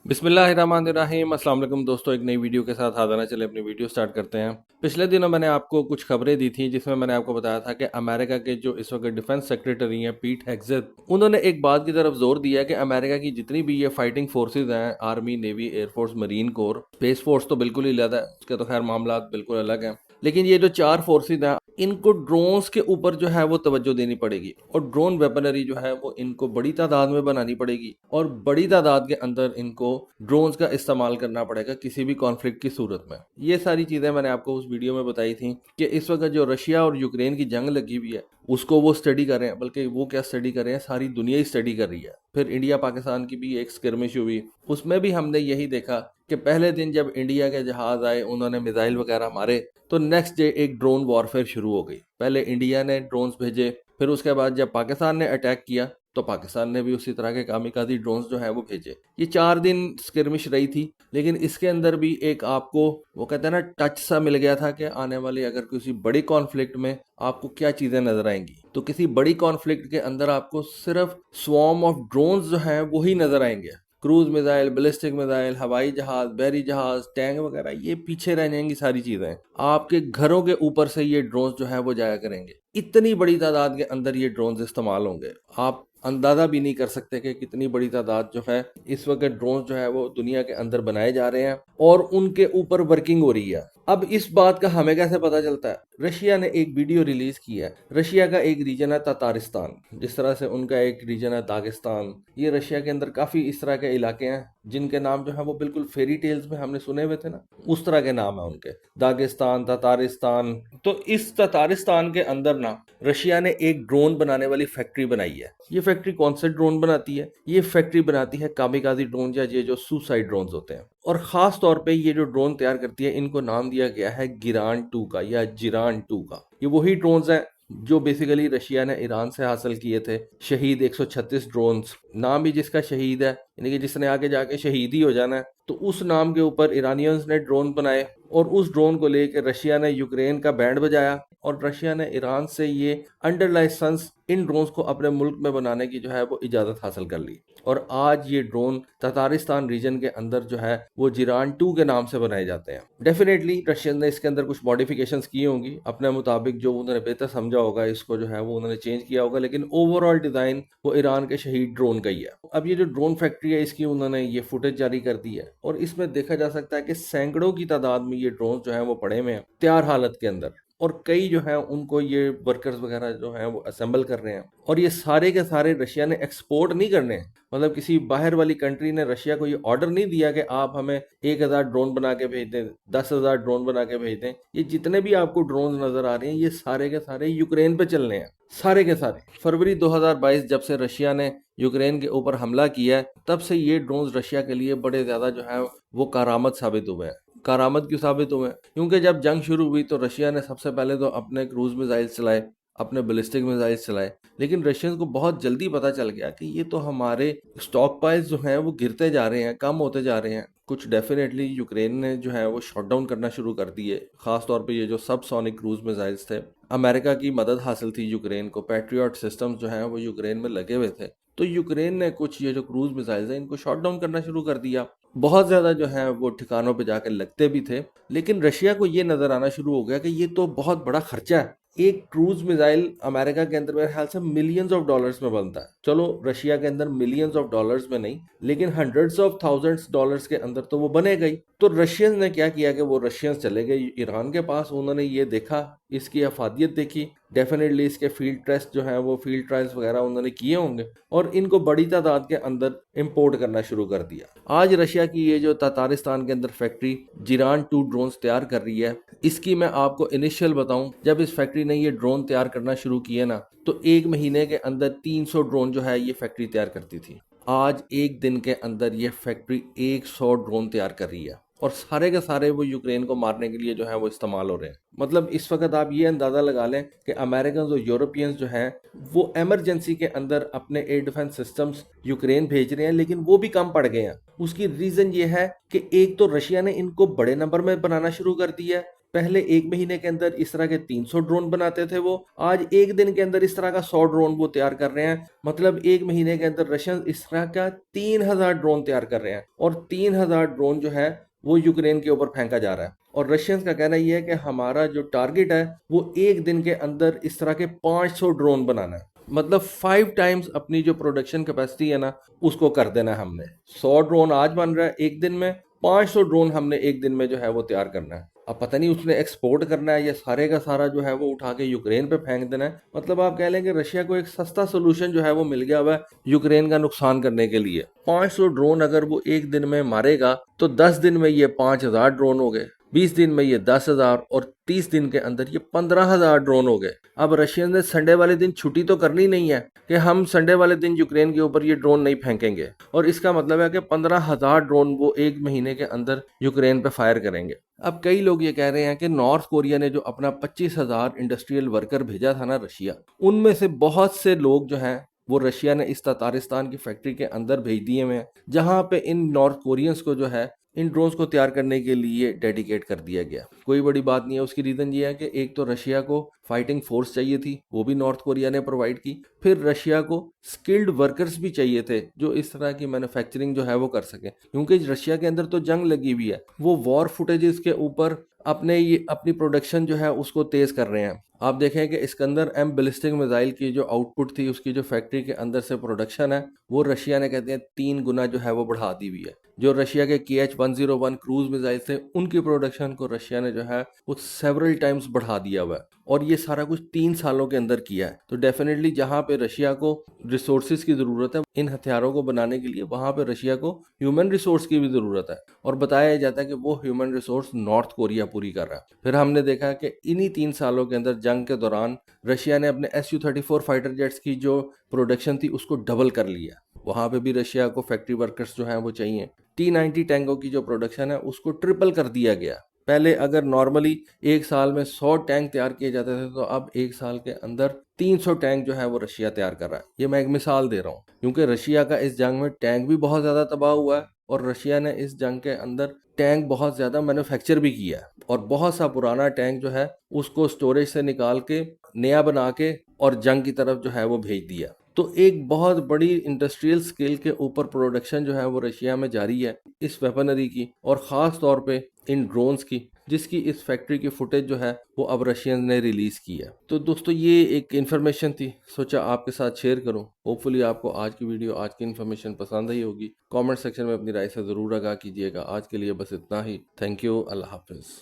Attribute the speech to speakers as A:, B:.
A: बिस्मिल्लाहिर्रहमानिर्रहीम अस्सलाम वालेकुम दोस्तों, एक नई वीडियो के साथ हाज़िर हैं। चले अपनी वीडियो स्टार्ट करते हैं। पिछले दिनों मैंने आपको कुछ खबरें दी थी जिसमें मैंने आपको बताया था कि अमेरिका के जो इस वक्त डिफेंस सेक्रेटरी हैं पीट हेग्सेथ, उन्होंने एक बात की तरफ जोर दिया कि अमेरिका की जितनी भी ये फाइटिंग फोर्सेज हैं, army, navy, air force, marine core, space force तो बिल्कुल ही अलग है, उसके तो खैर मामला बिल्कुल अलग हैं, लेकिन ये जो चार फोर्सेज हैं इनको ड्रोन्स के ऊपर जो है वो तवज्जो देनी पड़ेगी और ड्रोन वेपनरी जो है वो इनको बड़ी तादाद में बनानी पड़ेगी और बड़ी तादाद के अंदर इनको ड्रोन्स का इस्तेमाल करना पड़ेगा किसी भी कॉन्फ्लिक्ट की सूरत में। ये सारी चीज़ें मैंने आपको उस वीडियो में बताई थी कि इस वक्त जो रशिया और यूक्रेन की जंग लगी हुई है उसको वो स्टडी कर रहे हैं, बल्कि वो क्या स्टडी कर रहे हैं, सारी दुनिया ही स्टडी कर रही है। फिर इंडिया पाकिस्तान की भी एक स्किर्मिश हुई, उसमें भी हमने यही देखा कि पहले दिन जब इंडिया के जहाज आए उन्होंने मिसाइल वगैरह मारे तो नेक्स्ट डे एक ड्रोन वॉरफेयर शुरू हो गई। पहले इंडिया ने ड्रोन्स भेजे, फिर उसके बाद जब पाकिस्तान ने अटैक किया तो पाकिस्तान ने भी उसी तरह के कामिकाज़ी ड्रोन्स जो है वो भेजे। ये 4 दिन स्किर्मिश रही थी, लेकिन इसके अंदर भी एक आपको वो कहते हैं ना टच सा मिल गया था कि आने वाली अगर किसी बड़ी कॉन्फ्लिक्ट में आपको क्या चीज़ें नजर आएंगी। तो किसी बड़ी कॉन्फ्लिक्ट के अंदर आपको सिर्फ स्वॉर्म ऑफ ड्रोन्स जो हैं वही नजर आएंगे। क्रूज मिसाइल, बैलिस्टिक मिसाइल, हवाई जहाज, बहरी जहाज, टैंक वगैरह ये पीछे रह जाएंगी सारी चीजें। आपके घरों के ऊपर से ये ड्रोन्स जो है वो जाया करेंगे। इतनी बड़ी तादाद के अंदर ये ड्रोन्स इस्तेमाल होंगे, आप अंदाजा भी नहीं कर सकते कि कितनी बड़ी तादाद जो है इस वक्त ड्रोन्स जो है वो दुनिया के अंदर बनाए जा रहे हैं और उनके ऊपर वर्किंग हो रही है। अब इस बात का हमें कैसे पता चलता है? रशिया ने एक वीडियो रिलीज की है। रशिया का एक रीजन है ततारिस्तान, जिस तरह से उनका एक रीजन है दागिस्तान। ये रशिया के अंदर काफी इस तरह के इलाके हैं जिनके नाम जो है वो बिल्कुल फेरी टेल्स में हमने सुने हुए थे ना, उस तरह के नाम है उनके, दागिस्तान, ततारिस्तान। तो इस ततारिस्तान के अंदर ना रशिया ने एक ड्रोन बनाने वाली फैक्ट्री बनाई है। ये फैक्ट्री कौन से ड्रोन बनाती है? ये फैक्ट्री बनाती है कामिकाज़ी ड्रोन या ये जो सुसाइड ड्रोन्स होते हैं। और ख़ास तौर पे ये जो ड्रोन तैयार करती है इनको नाम दिया गया है गिरान 2 का या जिरान 2 का। ये वही ड्रोन्स हैं जो बेसिकली रशिया ने ईरान से हासिल किए थे। शहीद 136 ड्रोन्स, नाम ही जिसका शहीद है, यानी कि जिसने आगे जाके शहीद ही हो जाना है, तो उस नाम के ऊपर ईरानियंस ने ड्रोन बनाए और उस ड्रोन को लेकर रशिया ने यूक्रेन का बैंड बजाया और रशिया ने ईरान से ये अंडर लाइसेंस इन ड्रोन्स को अपने मुल्क में बनाने की जो है वो इजाज़त हासिल कर ली। और आज ये ड्रोन ततारिस्तान रीजन के अंदर जो है वो जिरान 2 के नाम से बनाए जाते हैं। डेफिनेटली रशियन ने इसके अंदर कुछ मॉडिफिकेशंस की होंगी अपने मुताबिक, जो उन्होंने बेहतर समझा होगा, इसको जो है वो उन्होंने चेंज किया होगा, लेकिन ओवरऑल डिज़ाइन वो ईरान के शहीद ड्रोन का ही है। अब ये जो ड्रोन फैक्ट्री है इसकी उन्होंने ये फुटेज जारी कर दी है और इसमें देखा जा सकता है कि सैकड़ों की तादाद में ये ड्रोन जो है वो पड़े हुए हैं तैयार हालत के अंदर, और कई जो है उनको ये वर्कर्स वगैरह जो हैं वो असेंबल कर रहे हैं। और ये सारे के सारे रशिया ने एक्सपोर्ट नहीं करने हैं, मतलब किसी बाहर वाली कंट्री ने रशिया को ये ऑर्डर नहीं दिया कि आप हमें 1000 ड्रोन बना के भेज दें, 10,000 ड्रोन बना के भेज दें। ये जितने भी आपको ड्रोन नजर आ रहे हैं ये सारे के सारे यूक्रेन पे चलने हैं, सारे के सारे। फरवरी 2022 जब से रशिया ने यूक्रेन के ऊपर हमला किया है तब से ये ड्रोन रशिया के लिए बड़े ज्यादा जो है वो कारामद साबित हुए हैं। कारामद क्यों साबित हुए? क्योंकि जब जंग शुरू हुई तो रशिया ने सबसे पहले तो अपने क्रूज मिसाइल चलाए, अपने बैलिस्टिक मिसाइल चलाए, लेकिन रशियंस को बहुत जल्दी पता चल गया कि ये तो हमारे स्टॉक पाइल्स जो हैं वो गिरते जा रहे हैं, कम होते जा रहे हैं। कुछ डेफिनेटली यूक्रेन ने जो है वो शॉट डाउन करना शुरू कर दिए, खासतौर पे ये जो सब सोनिक क्रूज मिसाइल्स थे। अमेरिका की मदद हासिल थी यूक्रेन को, पैट्रियट सिस्टम्स जो हैं वो यूक्रेन में लगे हुए थे, तो यूक्रेन ने कुछ ये जो क्रूज मिसाइल्स हैं इनको शॉट डाउन करना शुरू कर दिया। बहुत ज़्यादा जो है वो ठिकानों पे जाकर लगते भी थे, लेकिन रशिया को ये नज़र आना शुरू हो गया कि ये तो बहुत बड़ा खर्चा है। एक क्रूज मिसाइल अमेरिका के अंदर मेरे ख्याल से मिलियंस ऑफ डॉलर्स में बनता है। चलो रशिया के अंदर मिलियंस ऑफ डॉलर्स में नहीं, लेकिन हंड्रेड्स ऑफ थाउजेंड्स डॉलर्स के अंदर तो वो बनेगा ही। तो रशियंस ने क्या किया कि वो रशियंस चले गए ईरान के पास, उन्होंने ये देखा, इसकी अफादियत देखी, डेफिनेटली इसके फील्ड टेस्ट जो है वो फील्ड ट्रायल्स वगैरह उन्होंने किए होंगे और इनको बड़ी तादाद के अंदर इंपोर्ट करना शुरू कर दिया। आज रशिया की ये जो ततारिस्तान के अंदर फैक्ट्री जिरान 2 ड्रोन्स तैयार कर रही है, इसकी मैं आपको इनिशियल बताऊं, जब इस फैक्ट्री ने ये ड्रोन तैयार करना शुरू किए ना तो 1 महीने के अंदर 300 ड्रोन जो है ये फैक्ट्री तैयार करती थी। आज एक दिन के अंदर ये फैक्ट्री 100 ड्रोन तैयार कर रही है और सारे के सारे वो यूक्रेन को मारने के लिए जो है वो इस्तेमाल हो रहे हैं। मतलब इस वक्त आप ये अंदाज़ा लगा लें कि अमेरिकन और यूरोपियंस जो हैं वो एमरजेंसी के अंदर अपने एयर डिफेंस सिस्टम्स यूक्रेन भेज रहे हैं, लेकिन वो भी कम पड़ गए हैं। उसकी रीज़न ये है कि एक तो रशिया ने इनको बड़े नंबर में बनाना शुरू कर दिया है, पहले 1 महीने के अंदर इस तरह के 300 ड्रोन बनाते थे वो, आज 1 दिन के अंदर इस तरह का 100 ड्रोन वो तैयार कर रहे हैं। मतलब 1 महीने के अंदर रशियन इस तरह का 3000 ड्रोन तैयार कर रहे हैं और 3000 ड्रोन जो है वो यूक्रेन के ऊपर फेंका जा रहा है। और रशियंस का कहना ये है कि हमारा जो टारगेट है वो 1 दिन के अंदर इस तरह के 500 ड्रोन बनाना है। मतलब 5 टाइम्स अपनी जो प्रोडक्शन कैपेसिटी है ना उसको कर देना है हमने। 100 ड्रोन आज बन रहा है 1 दिन में, 500 ड्रोन हमने 1 दिन में जो है वो तैयार करना है। अब पता नहीं उसने एक्सपोर्ट करना है या सारे का सारा जो है वो उठा के यूक्रेन पे फेंक देना है। मतलब आप कह लें कि रशिया को एक सस्ता सोल्यूशन जो है वो मिल गया हुआ है यूक्रेन का नुकसान करने के लिए। 500 ड्रोन अगर वो 1 दिन में मारेगा तो 10 दिन में ये 5000 ड्रोन हो गए, 20 दिन में ये 10,000 और 30 दिन के अंदर ये 15,000 ड्रोन हो गए। अब रशियन ने संडे वाले दिन छुट्टी तो करनी नहीं है कि हम संडे वाले दिन यूक्रेन के ऊपर ये ड्रोन नहीं फेंकेंगे, और इसका मतलब है कि 15,000 ड्रोन वो 1 महीने के अंदर यूक्रेन पे फायर करेंगे। अब कई लोग ये कह रहे हैं कि नॉर्थ कोरिया ने जो अपना 25,000 इंडस्ट्रियल वर्कर भेजा था ना रशिया, उनमें से बहुत से लोग जो हैं वो रशिया ने इस ततारिस्तान की फैक्ट्री के अंदर भेज दिए हुए हैं, जहां पे इन नॉर्थ कोरियंस को जो है इन ड्रोन्स को तैयार करने के लिए डेडिकेट कर दिया गया। कोई बड़ी बात नहीं है। उसकी रीज़न ये है कि एक तो रशिया को फाइटिंग फोर्स चाहिए थी, वो भी नॉर्थ कोरिया ने प्रोवाइड की। फिर रशिया को स्किल्ड वर्कर्स भी चाहिए थे जो इस तरह की मैन्युफैक्चरिंग जो है वो कर सके, क्योंकि रशिया के अंदर तो जंग लगी हुई है। वो वॉर फुटेजेस के ऊपर अपनी प्रोडक्शन जो है उसको तेज कर रहे हैं। आप देखें कि इस्कंदर एम बैलिस्टिक मिसाइल की जो आउटपुट थी, उसकी जो फैक्ट्री के अंदर से प्रोडक्शन है, वो रशिया ने कहते हैं 3 गुना जो है वो बढ़ा दी हुई है। जो रशिया के KH-101 क्रूज मिसाइल थे उनकी प्रोडक्शन को रशिया ने जो है वो सेवरल टाइम्स बढ़ा दिया हुआ है, और ये सारा कुछ 3 सालों के अंदर किया है। तो डेफिनेटली जहाँ पे रशिया को रिसोर्सेज की ज़रूरत है इन हथियारों को बनाने के लिए, वहाँ पे रशिया को ह्यूमन रिसोर्स की भी ज़रूरत है, और बताया जाता है कि वो ह्यूमन रिसोर्स नॉर्थ कोरिया पूरी कर रहा है। फिर हमने देखा कि इन्हीं 3 सालों के अंदर जंग के दौरान रशिया ने अपने Su-34 फाइटर जेट्स की जो प्रोडक्शन थी उसको डबल कर लिया। वहाँ पे भी रशिया को फैक्ट्री वर्कर्स जो हैं वो चाहिए। T-90 टैंकों की जो प्रोडक्शन है उसको ट्रिपल कर दिया गया। पहले अगर नॉर्मली 1 साल में 100 टैंक तैयार किए जाते थे, तो अब 1 साल के अंदर 300 टैंक जो है वो रशिया तैयार कर रहा है। ये मैं एक मिसाल दे रहा हूँ, क्योंकि रशिया का इस जंग में टैंक भी बहुत ज़्यादा तबाह हुआ है, और रशिया ने इस जंग के अंदर टैंक बहुत ज़्यादा मैन्युफैक्चर भी किया है, और बहुत सा पुराना टैंक जो है उसको स्टोरेज से निकाल के नया बना के और जंग की तरफ जो है वो भेज दिया। तो एक बहुत बड़ी इंडस्ट्रियल स्केल के ऊपर प्रोडक्शन जो है वो रशिया में जारी है इस वेपनरी की, और ख़ास तौर पे इन ड्रोन्स की, जिसकी इस फैक्ट्री की फुटेज जो है वो अब रशियन ने रिलीज़ की है। तो दोस्तों ये एक इन्फॉर्मेशन थी, सोचा आपके साथ शेयर करूं। होपफुली आपको आज की वीडियो, आज की इन्फॉर्मेशन पसंद आई होगी। कमेंट सेक्शन में अपनी राय से ज़रूर आगाह कीजिएगा। आज के लिए बस इतना ही। Thank you. अल्लाह हाफिज़।